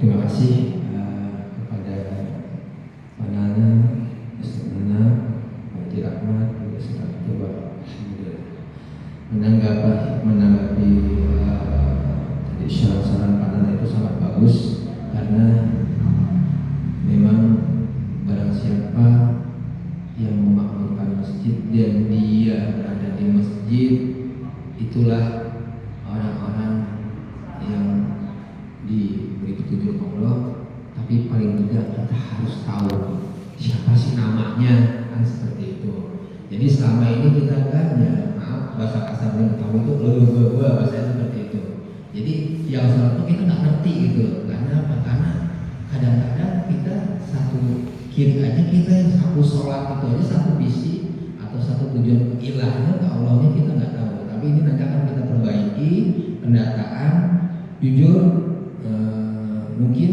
Terima kasih kepada Pak Nana, Ustaz Nana, Pak Haji Rahmat, juga Ustaz Tuba. Menanggapi tadi saran Pak Nana itu sangat bagus, karena memang barang siapa yang memakmurkan masjid dan dia berada di masjid, itulah orang-orang yang diberi petunjuk Allah. Tapi paling tidak kita harus tahu siapa sih namanya, kan seperti itu. Jadi selama ini kita kan, ya maaf bahasa kasarnya tahu itu gua bahasa seperti itu. Jadi yang salah itu kita nggak ngerti gitu. Karena apa? Karena kadang-kadang kita satu kiri aja, kita satu sholat itu aja satu visi atau satu tujuan ilahnya ke Allahnya kita nggak tahu. Tapi ini nanti akan kita perbaiki pendataan. Jujur mungkin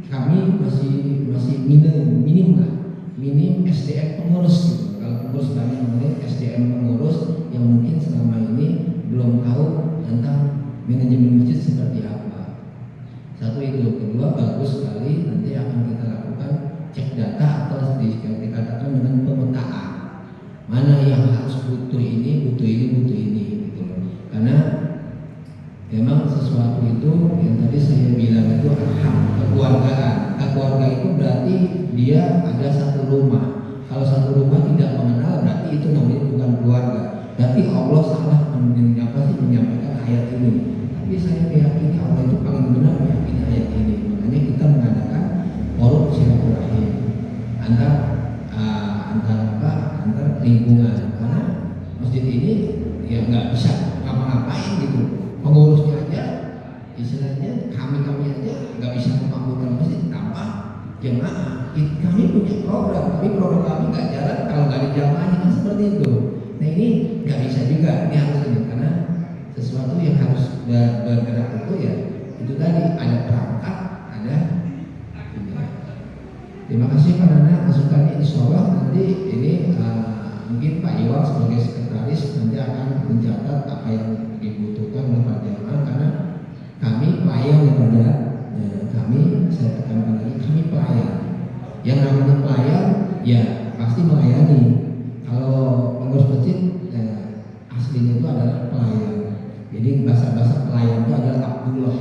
kami masih minim SDM pengurus gitu. Kalau pengurus kami namanya SDM pengurus yang mungkin selama ini belum tahu tentang manajemen masjid seperti apa. Satu itu. Kedua, bagus sekali nanti akan kita lakukan cek data atau dikatakan dengan pemetaan. Mana yang harus butuh ini gitu. Karena memang sesuatu itu yang tadi saya bilang itu kekeluargaan. Keluarga itu berarti dia ada satu rumah. Kalau satu rumah tidak mengenal, berarti itu namanya bukan keluarga. Berarti Allah salah menyampaikan ayat ini. Tapi saya meyakini Allah itu paling benar meyakini ayat ini. Makanya kita mengadakan forum silaturahim antar lingkungan. Karena masjid ini ya nggak bisa ngapa-ngapain gitu. Pengurusnya aja, istilahnya kami aja nggak bisa memakmurkan masjid tanpa jemaah. Kami punya program, tapi program kami nggak jalan kalau nggak ada jamaahnya, kan seperti itu. Nah ini nggak bisa juga, ini harus ini, karena sesuatu yang harus bergerak itu ya itu tadi ada perangkat, ada. Terima kasih Pak Nana masukannya. Insya Allah nanti ini mungkin Pak Iwan sebagai sekretaris nanti akan mencatat apa yang dibutuhkan oleh para jamaah, karena kami pelayan daripada kami, saya tekankan lagi, kami pelayan. Yang namanya pelayan ya pasti melayani. Kalau pengurus masjid aslinya itu adalah pelayan. Jadi bahasa pelayan itu adalah Abdullah.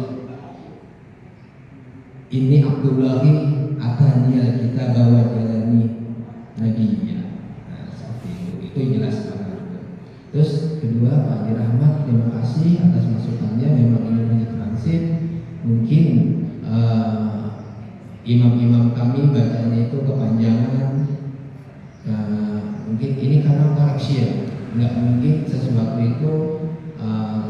Ini Abdullahi atanya kita bawa jalani nabinya. Nah, seperti itu jelas banget. Terus kedua, Pak Haji Rahmat, terima kasih atas masukannya. Memang ini hanya transit. Mungkin imam-imam kami bacanya itu kepanjangan. Mungkin ini karena koreksi ya. Nggak mungkin sesuatu itu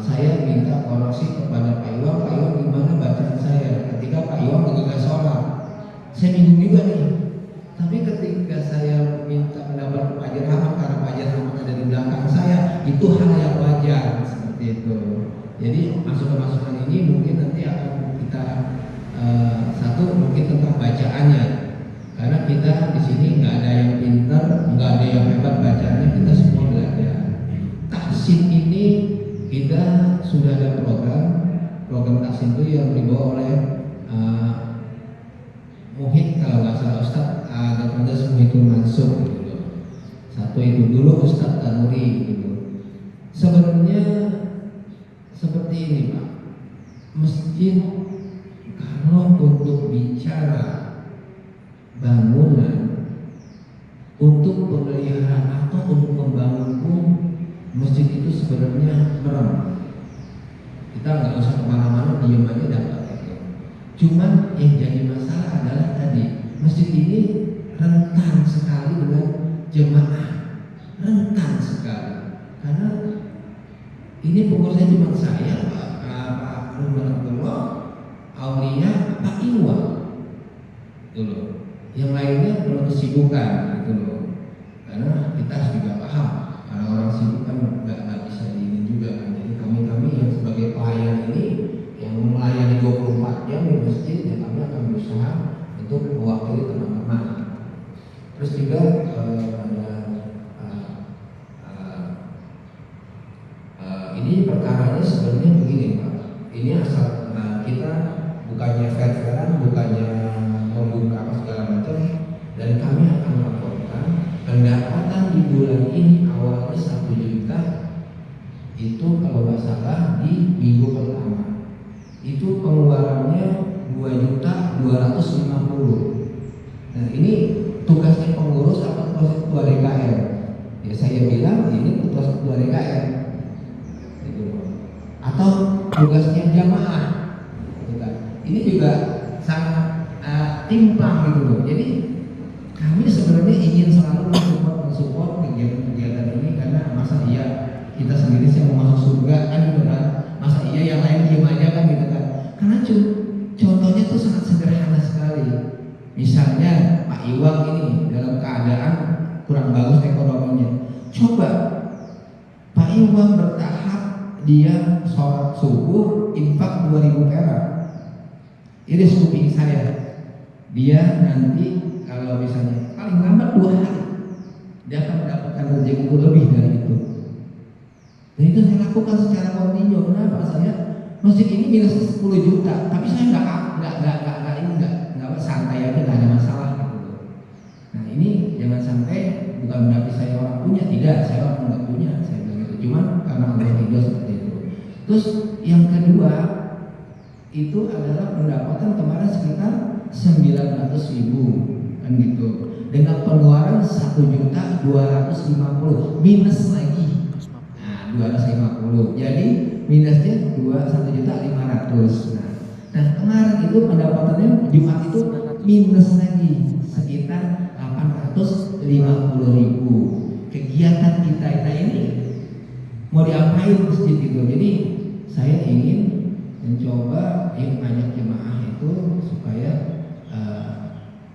saya minta koreksi kepada Pak Iwan. Pak Iwan gimana bacaan saya? Ketika Pak Iwan mengajar sholat, saya bingung juga nih. Tapi ketika saya minta pendapat Pak Haji Rahmat, karena Pak Haji Rahmat ada di belakang saya, itu hal yang wajar seperti itu. Jadi masukan-masukan ini mungkin nanti akan kita satu mungkin tentang bacaannya, karena kita di sini nggak ada yang pintar, nggak ada yang hebat bacaannya, kita semua belajar. Taksim ini kita sudah ada program taksim itu yang dibawa oleh Muhid, kalau nggak salah Ustadz Dr. Muhidul Mansur gitu. Satu itu dulu Ustadz Tanuri gitu. Sebenarnya seperti ini Pak, masjid kalau untuk bicara bangunan, untuk pemeliharaan atau untuk membangun pun masjid itu sebenarnya merem. Kita nggak usah kemana-mana, diam aja dapat gitu. Cuman yang jadi masalah adalah tadi masjid ini rentan sekali dengan jemaah, rentan sekali. Karena ini pengurusnya cuma saya, Pak Abdullah, Aulia, Pak Iwan, dulu. Yang lainnya belum kesibukan gitu loh. Karena kita harus juga paham, orang-orang sibuk kan nggak bisa diinin juga kan. Jadi kami yang sebagai pelayan ini yang melayani 24 jam di masjid, ya kami akan berusaha untuk mewakili teman-teman. Terus juga ini perkaranya sebenarnya begini Pak. Ini asal kita bukannya fair-fairan, bukan banyak membuka apa segala macam, dan kami akan laporkan pendapatan di bulan ini awalnya 1 juta, itu kalau nggak salah di minggu pertama itu pengeluarannya 2.250.000. Nah ini tugasnya pengurus atau tugas ketua DKM? Ya saya bilang ini tugas ketua DKM, gitu. Atau tugasnya jamaah, gitu kan. Ini juga sangat timpang gitu loh. Jadi kami sebenarnya ingin selalu mensupport kegiatan-kegiatan ini, karena masa iya kita sendiri sih mau masuk surga kan gitu kan, masa iya yang lain diem aja kan gitu kan. Karena contohnya tuh sangat sederhana sekali. Misalnya Pak Iwang ini dalam keadaan kurang bagus ekonominya, coba Pak Iwang bertahap dia sholat subuh infak 2.000 perak, iris kuping saya, dia nanti kalau misalnya paling lambat 2 hari dia akan mendapatkan rezeki itu lebih dari itu. Dan itu saya lakukan secara kontinu. Kenapa? Saya masjid ini minus 10 juta, tapi saya nggak santai aja, nggak ada masalah gitu. Nah ini jangan sampai, bukan berarti saya orang punya, tidak, saya orang nggak punya, saya bilang gitu. Cuman karena Allah ridho seperti itu. Terus yang kedua itu adalah pendapatan kemarin sekitar 900.000 kan gitu, dengan pengeluaran 1.250.000 minus lagi. Nah 250, jadi minusnya 1.500.000. Nah kemarin itu pendapatannya Jumat itu minus lagi sekitar 850.000. Kegiatan kita ini mau diapain masjid itu? Jadi saya ingin mencoba mengajak jemaah itu supaya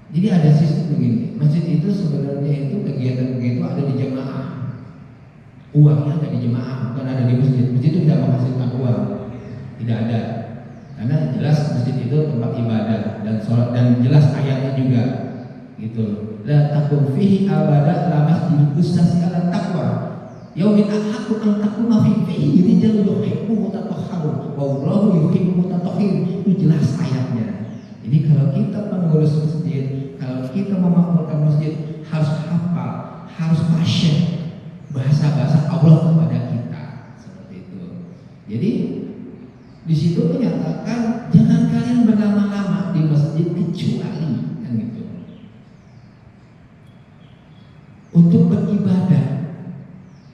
jadi ada sistem begini. Masjid itu sebenarnya itu kegiatan-kegiatan ada di jemaah, uangnya ada di jemaah, bukan ada di masjid. Masjid itu tidak menghasilkan uang, tidak ada. Karena jelas masjid itu tempat ibadah dan sholat, dan jelas ayatnya juga gitu. La taqum fihi abada la masjid ustasi ala taqwa yaumin ahaqu an taquma fihi rijal yuhibbu mutatahharun wa wallahu yuhibbu mutatahhirin. Itu jelas ayatnya. Jadi kalau kita pengurus masjid, kalau kita memakmurkan masjid, harus hafal, harus passion bahasa-bahasa Allah kepada kita, seperti itu. Jadi di situ menyatakan jangan kalian berlama-lama di masjid kecuali kan gitu untuk beribadah.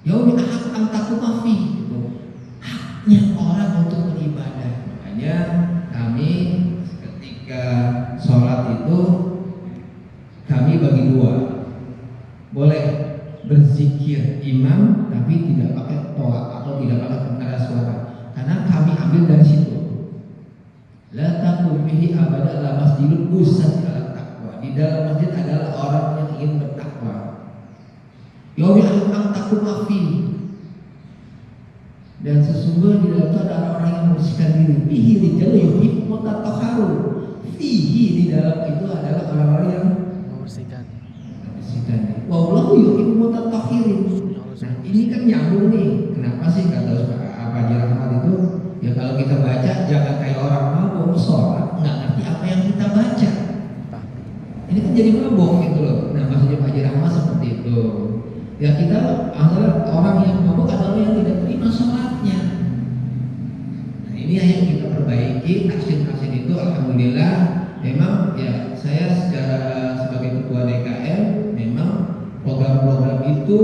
Yaumi ahad an taquma fi, gitu. Haknya orang untuk beribadah. Makanya kami ketika sholat itu kami bagi 2. Boleh berzikir imam tapi tidak pakai toa atau tidak pakai pengeras suara, karena kami ambil dari situ. La taqum fihi abada la masjidul usati ala taqwa. Di dalam masjid adalah orang yang ingin bertakwa. Yaumi ahad taquma fi, dan sesungguhnya di dalam itu ada orang yang membersihkan diri. Fihi rijal yuhibbu mutatahharun. Fihi di dalam itu adalah orang-orang yang membersihkan diri. Wallahu yuhibbu mutatahhirin. Nah, ini kan nyambung nih. Kenapa sih kata Pak Haji Rahmat itu? Ya kalau kita baca jangan kayak orang mabuk sholat nggak ngerti apa yang kita baca. Ini kan jadi mabuk gitu loh. Nah maksudnya Pak Haji Rahmat seperti itu. Ya kita adalah orang yang mabuk adalah yang tidak terima sholatnya. Nah ini yang kita perbaiki. Aksi-aksi itu alhamdulillah memang ya saya sebagai ketua DKM memang program-program itu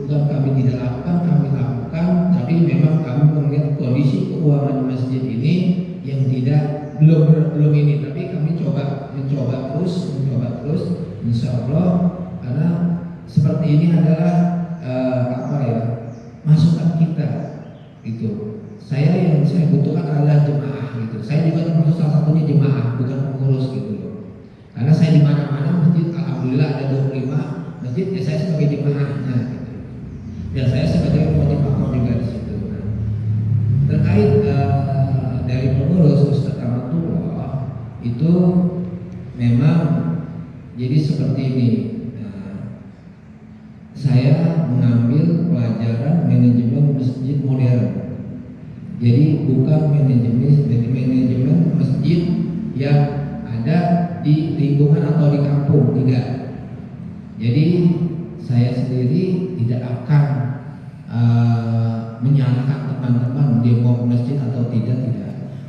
bukan kami tidak lakukan, kami lakukan, tapi memang kami melihat kondisi keuangan masjid ini yang belum ini, tapi kami mencoba terus, insya Allah, karena seperti ini adalah masukan kita, gitu. Yang saya butuhkan adalah jemaah, gitu. Saya juga termasuk salah satunya jemaah, bukan pengurus, gitu loh. Karena saya di mana-mana masjid, alhamdulillah ada 25 masjid, ya saya sebagai jemaahnya, gitu. Dan saya sebagai motivator juga di situ. Nah, terkait dari pengurus Ustaz Amatullah itu memang jadi seperti ini. Saya mengambil pelajaran manajemen masjid modern. Jadi bukan manajemen masjid yang ada di lingkungan atau di kampung, tidak. Jadi saya sendiri tidak akan menyalahkan teman-teman dia mau ke masjid atau tidak.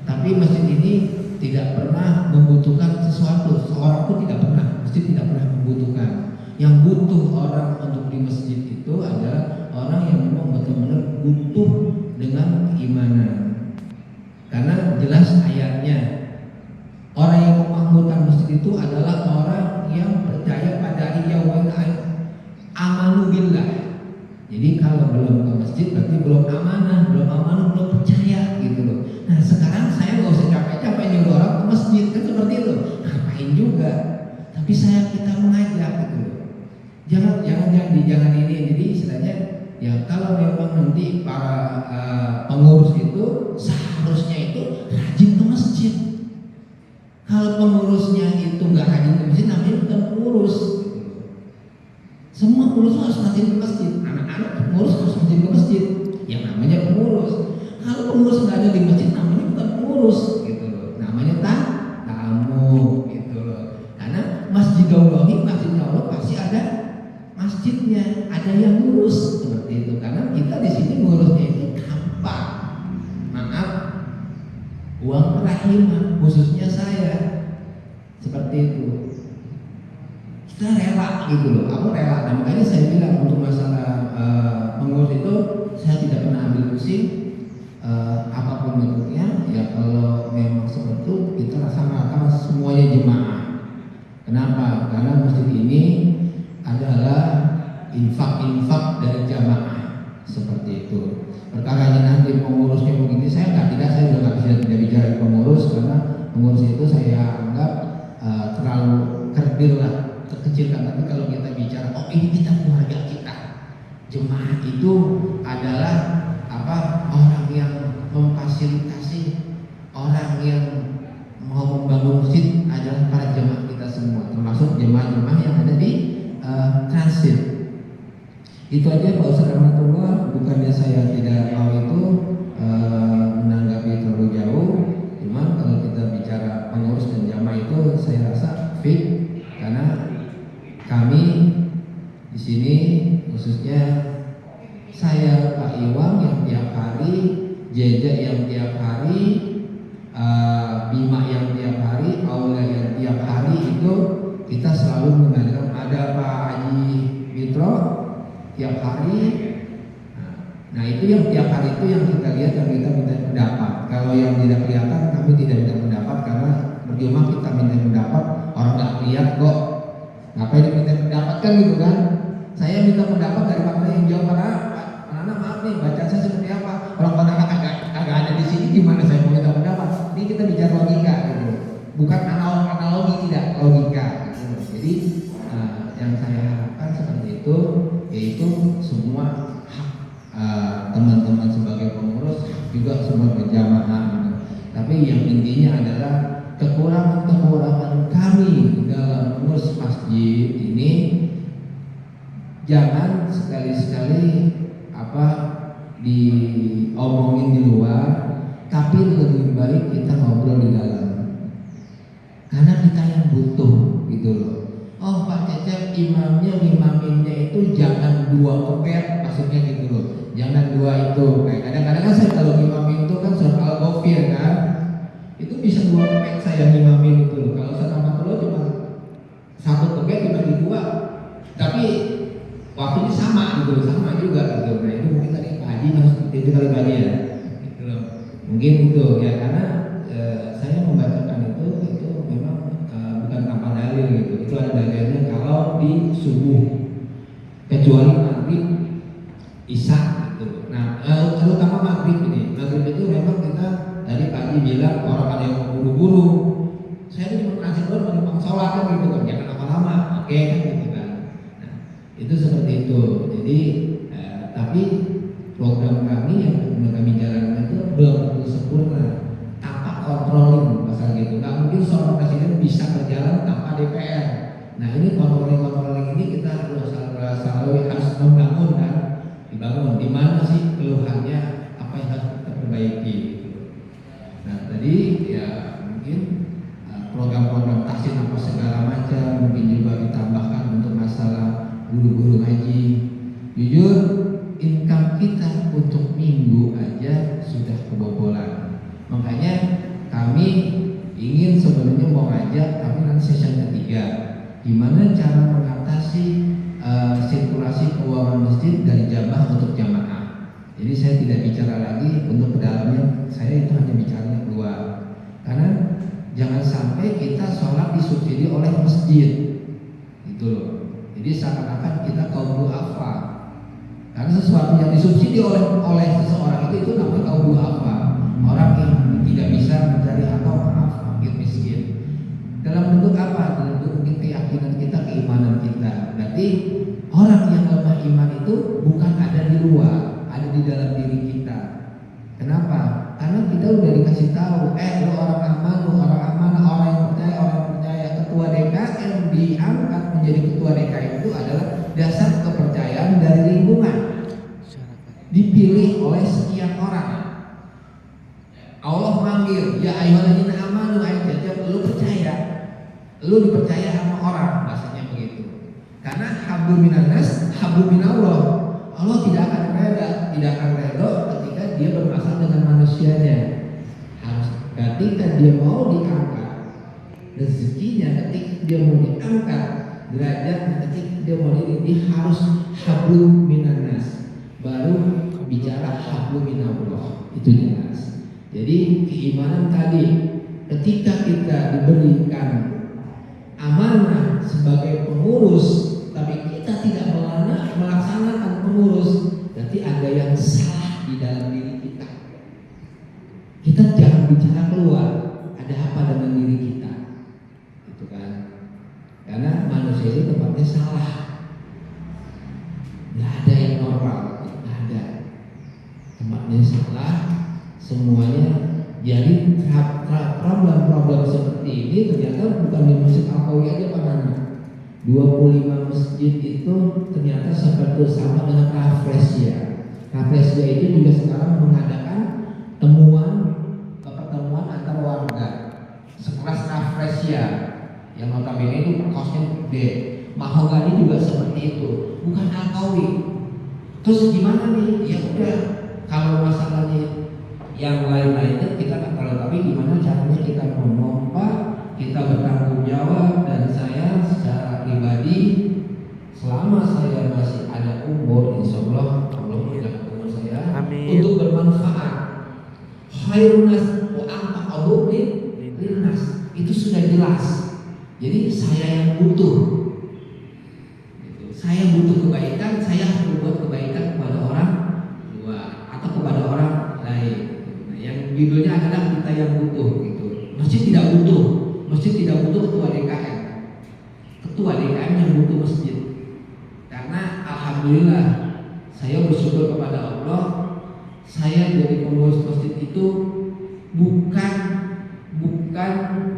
Tapi masjid ini tidak pernah membutuhkan sesuatu, seorang pun tidak pernah, masjid tidak pernah membutuhkan. Yang butuh orang untuk di masjid itu adalah orang yang memang benar-benar butuh dengan keimanan. Karena jelas ayatnya, orang yang memakmurkan masjid itu adalah orang yang percaya pada yaumil akhir, amanu billah. Jadi kalau belum ke masjid berarti belum amanah, belum percaya gitu loh. Nah sekarang saya nggak usah capek-capek nyuruh orang ke masjid, kan seperti itu. Ngapain juga? Tapi kita mengajak gitu loh. Jangan ini. Jadi istilahnya ya kalau memang nanti para pengurus itu seharusnya itu rajin ke masjid. Kalau pengurusnya itu nggak rajin ke masjid, namanya bukan pengurus. Semua pengurus harus rajin ke masjid. Anak-anak pengurus harus rajin ke masjid. Yang namanya pengurus. Kalau pengurus nggak ada di masjid, namanya bukan pengurus, gitu loh. Namanya tamu, gitu loh. Karena masjidnya Allah pasti ada masjidnya, ada yang ngurus seperti itu. Karena kita di sini ngurusnya itu gampang. Maaf, uang rahimah, khususnya saya, seperti itu. Kita rela gitu loh, aku rela. Nah, makanya saya bilang untuk masalah pengurus itu saya tidak pernah ambil pusing apapun bentuknya. Ya kalau memang seperti itu kita laksanakan semuanya jemaah. Kenapa? Karena masjid ini adalah infak dari jamaah seperti itu. Perkaranya nanti pengurusnya begini, saya juga nggak bisa tidak bicara pengurus karena pengurus itu saya anggap terlalu kerdil lah. Terkecilkan. Tapi kalau kita bicara, oh ini kita keluarga kita, jemaah itu adalah orang yang memfasilitasi, orang yang mau membangun masjid adalah para jemaah kita semua, termasuk jemaah-jemaah yang ada di transit. Itu aja Pak Ustaz Rahmatullah. Bukannya saya tidak mau itu menanggapi terlalu jauh, cuman kalau kita bicara pengurus dan jamaah itu saya rasa fit. Karena kami di sini khususnya saya Pak Iwang yang tiap hari, Jeja yang tiap hari, Bima yang tiap hari, Aulia yang tiap hari itu kita selalu mengadakan. Ada Pak Haji Mitro tiap hari. Nah itu yang tiap hari itu yang kita lihat, yang kita minta pendapat. Kalau yang tidak kelihatan kami tidak minta pendapat karena percuma kita minta pendapat, orang nggak lihat kok. Ngapain diminta pendapat kan gitu kan? Saya minta pendapat dari Pak yang jawab, Pak Nana maaf nih, baca saya seperti apa? Orang Pak Nana kagak ada di sini, gimana saya mau minta pendapat? Ini kita bicara logika gitu. Bukan analogi, tidak logika gitu. Jadi yang saya harapkan seperti itu, yaitu semua hak teman-teman sebagai pengurus, juga semua berjamaah gitu. Tapi yang intinya adalah kekurangan kami dalam mengurus masjid ini, jangan sekali-sekali diomongin di luar, tapi lebih baik kita ngobrol di dalam. Karena kita yang butuh gitu loh. Oh Pak Cecep, imaminnya itu jangan 2 kepet, maksudnya gitu loh. Jangan 2 itu. Kayak kadang-kadang kan saya kalau imamin itu kan surat Al-Ghafir kan. Itu bisa 2 kepet saya ngimamin itu. Kalau saya sama lo cuma 1 kepet dibagi 2, tapi waktunya sama gitu, sama juga gitu. Nah itu mungkin tadi Pak Haji harus seperti itu kali Pak ya, gitu loh. Mungkin itu ya, karena saya membacakan itu memang bukan tanpa dalil gitu. Itu ada dalilnya kalau di subuh, kecuali maghrib, isya gitu. Nah terutama maghrib ini, maghrib itu memang kita tadi pagi bilang orang ada yang mau buru-buru. Saya ini cuma ngasih doang menumpang sholat kan gitu kan, jangan lama-lama, oke kan gitu kan. Nah itu seperti itu. Jadi tapi program kami yang kami jalankan itu belum tentu sempurna tanpa kontroling pasal gitu. Nggak mungkin seorang presiden bisa berjalan tanpa DPR. Nah ini kontroling ini kita harus membangun kan, dibangun. Di mana sih keluhannya, apa yang harus kita perbaiki gitu. Nah tadi ya mungkin program-program Jujur, income kita untuk minggu aja sudah kebobolan. Makanya kami ingin sebenarnya mau ngajak, tapi nanti sesi ketiga, gimana cara mengatasi sirkulasi keuangan masjid dari jamaah untuk jamaah. Jadi saya tidak bicara lagi untuk ke dalamnya, saya itu hanya bicaranya keluar. Karena jangan sampai kita sholat disubsidi oleh masjid, gitu loh. Jadi seakan-akan kita kaum duafa. Karena sesuatu yang disubsidi oleh seseorang itu namanya kaum duafa, orang yang tidak bisa mencari atau maaf fakir miskin. Dalam bentuk apa? Dalam bentuk mungkin keyakinan kita, keimanan kita. Berarti orang yang lemah iman itu bukan ada di luar, ada di dalam diri kita. Kenapa? Karena kita udah dikasih tahu, lo orang aman, lo orang amanah, orang yang percaya. Ketua DKM diangkat menjadi ketua DKM itu adalah dasar kepercayaan dari lingkungan. Dipilih oleh sekian orang. Allah manggil, ya ayyuhalladzina amanu, lu percaya. Lu dipercaya sama orang, bahasanya begitu. Karena hablum minannas, hablum minallah. Allah tidak akan reda ketika dia bermasalah dengan manusianya. Harus ketika dia mau diangkat rezekinya, ketika dia mau diangkat derajatnya, ketika dia mau dia harus hablum minannas. Baru bicara hablum minallah, itu jelas. Jadi keimanan tadi, ketika kita diberikan amanah sebagai pengurus, tapi kita tidak melaksanakan pengurus, berarti ada yang salah di dalam diri kita. Kita jangan bicara keluar, ada apa dengan diri kita, gitu kan? Karena manusia itu tempatnya salah, nggak ada yang normal, nggak ada. Tempatnya salah, semuanya. Jadi problem seperti ini ternyata bukan di Masjid Al-Qawi aja Pak Nana. 25 masjid itu ternyata seperti sama dengan Rafflesia. Rafflesia itu juga sekarang mengadakan pertemuan antar warga sekelas Rafflesia yang notabene itu kosnya gede. Mahogany juga seperti itu, bukan Al-Qawi. Terus gimana nih? Ya udah, kalau masalahnya yang lain-lainnya kita nggak tahu, tapi gimana caranya kita memompa, kita bertanggung jawab. Dan saya secara pribadi, selama saya masih ada umur, insya Allah menjaga umur saya. Amin. Untuk bermanfaat. Khairunas wa anfa'uhu linnas, itu sudah jelas. Jadi saya yang butuh, saya butuh kebaikan, saya harus berbuat kebaikan kepada orang luar atau kepada orang lain. Yang judulnya adalah kita yang butuh, gitu. Masjid tidak butuh ketua DKM. Ketua DKM yang butuh masjid. Karena alhamdulillah saya bersyukur kepada Allah, saya jadi pengurus masjid itu bukan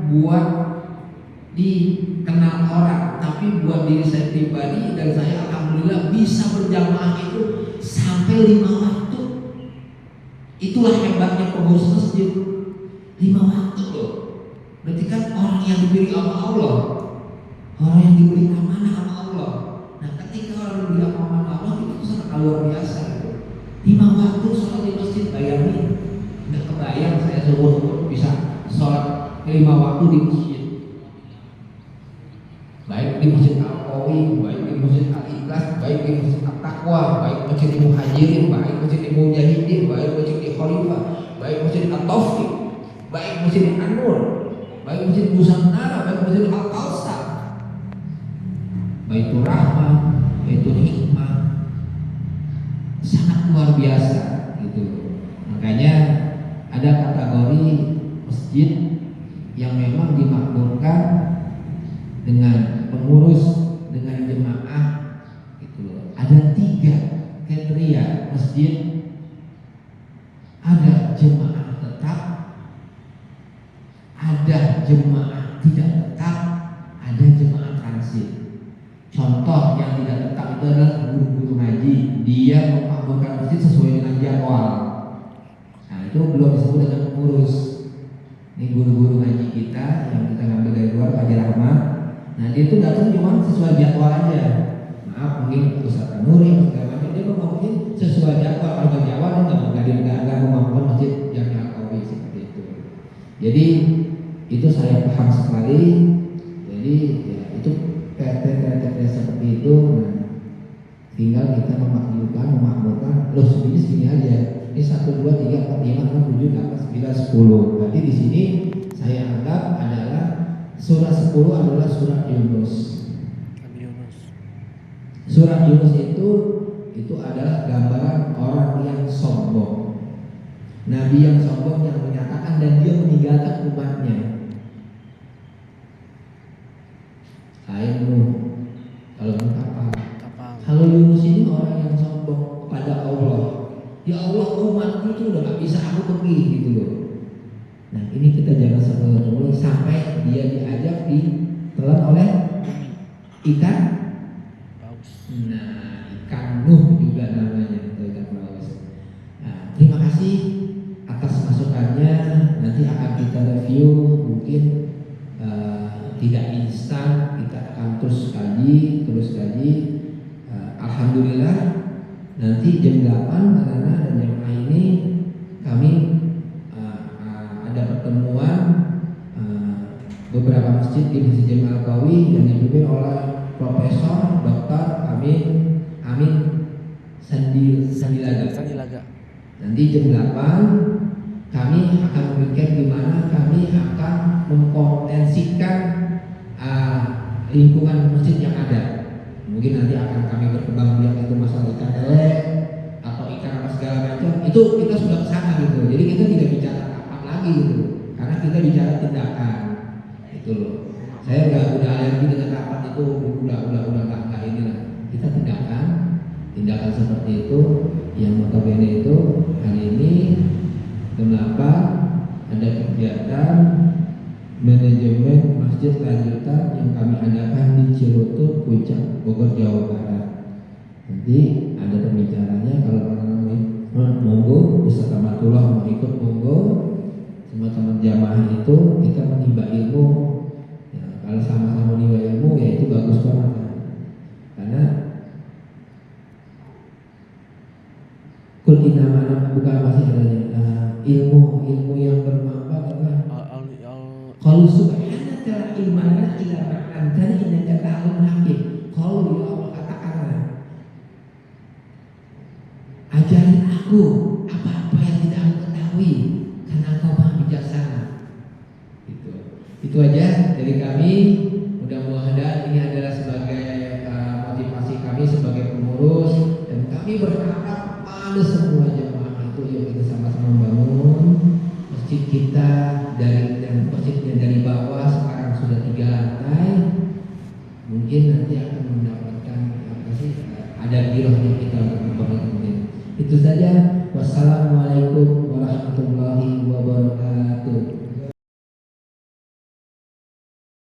buat dikenal orang, tapi buat diri saya pribadi. Dan saya alhamdulillah bisa berjamaah itu sampai 5 waktu. Itulah hebatnya pengurus masjid, 5 waktu loh. Berarti kan orang yang diberi sama Allah, orang yang diberi amanah sama Allah. Nah, ketika orang diberi amanah Allah itu sangat luar biasa gitu. 5 waktu sholat di masjid, bayangin. Nggak kebayang saya seumur bisa sholat 5 waktu di masjid. Baik di Masjid Al-Qawi, baik di Masjid Al-Ikhlas, baik di Masjid At-Taqwa, baik Masjid Muhajirin, baik Masjid Mujahidin, baik Masjid Khalifah, baik Masjid At-Taufiq, baik Masjid An-Nur, baik Masjid Nusantara, baik Masjid Al-Kausar, Baitur Rahmah, Baitur Hikmah, sangat luar biasa gitu. Makanya ada kategori masjid yang memang dimakmurkan dengan pengurus, dengan jemaah gitu loh. Ada 3 kriteria masjid. Ada jemaah tetap, ada jemaah tidak tetap, ada jemaah transit. Contoh yang tidak tetap itu adalah guru-guru ngaji, dia memakmurkan masjid sesuai dengan jadwal. Nah, itu belum disebut dengan pengurus. Ini guru-guru ngaji kita yang kita ngambil dari luar, Pak Haji Rahmat. Nah, dia itu datang cuma sesuai jadwal aja. Maaf, mungkin Ustaz Nuri segala macam, dia sesuai jadwal. Kalau Jawa dia nggak membangun masjid Jami Al-Qawi seperti itu. Jadi itu saya paham sekali. Jadi ya, itu kriteria seperti itu. Nah, tinggal kita memakmurkan. Loh segini aja. Ini 1, 2, 3, 4, 5, 6, 7, 8, 9, 10. Berarti di sini saya anggap adalah surat 10 adalah surat Yunus. Surat Yunus itu adalah gambaran orang yang sombong. Nabi yang sombong yang menyatakan dan dia meninggalkan umatnya. Saya kalau kapal. Kalau Yunus ini orang yang sombong kepada Allah. Ya Allah, umatku itu udah gak bisa aku pergi gitu loh. Nah ini kita jangan sampai dia diajak ditelan oleh ikan. Nah ikan Nuh juga namanya atau ikan paus. Nah, terima kasih atas masukannya. Nanti akan kita review mungkin tidak instan, kita akan terus kaji. Alhamdulillah nanti jam 8 karena dan jamaah ini kami ada pertemuan beberapa masjid di Masjid Jami Al-Qawi yang dipimpin oleh Profesor Dr. Amin Sandilaga. Nanti jam 8 kami akan memikirkan gimana kami akan mempotensikan lingkungan masjid yang ada. Mungkin nanti akan kami berkembang biak itu masalah ikan lele atau ikan apa segala macam. Itu kita sudah kesana gitu. Jadi kita tidak bicara apa lagi gitu. Karena kita bicara tindakan. Itu loh. Saya udah alergi dengan rapat itu udah nggak ini lah. Kita tindakan seperti itu yang notabene itu hari ini kenapa ada kegiatan manajemen masjid lanjutan yang kami adakan di Ciloto, Puncak, Bogor, Jawa Barat. Nanti ada pembicaranya kalau monggo beserta matullah mau ikut monggo. Semua teman jamaah itu kita menimba ilmu. Ya, kalau sama-sama menimba ilmu ya itu bagus banget. Karena kul inama bukan masih adanya ilmu yang bermanfaat karena kalau subhanaka ilmana illa ma'antani innaka ta'lamun hakim. Kalau ya Allah katakanlah ajarin aku apa-apa yang tidak aku ketahui karena Engkau Maha bijaksana. Itu aja dari kami. Mudah-mudahan ini adalah sebagai motivasi kami sebagai pengurus dan kami berharap pada semua jemaah itu yuk kita sama-sama membangun masjid kita masjidnya dari bawah sekarang sudah 3 lantai. Mungkin nanti akan mendapatkan ada girohnya kita untuk membangun. Itu saja. Wassalamualaikum warahmatullahi wabarakatuh.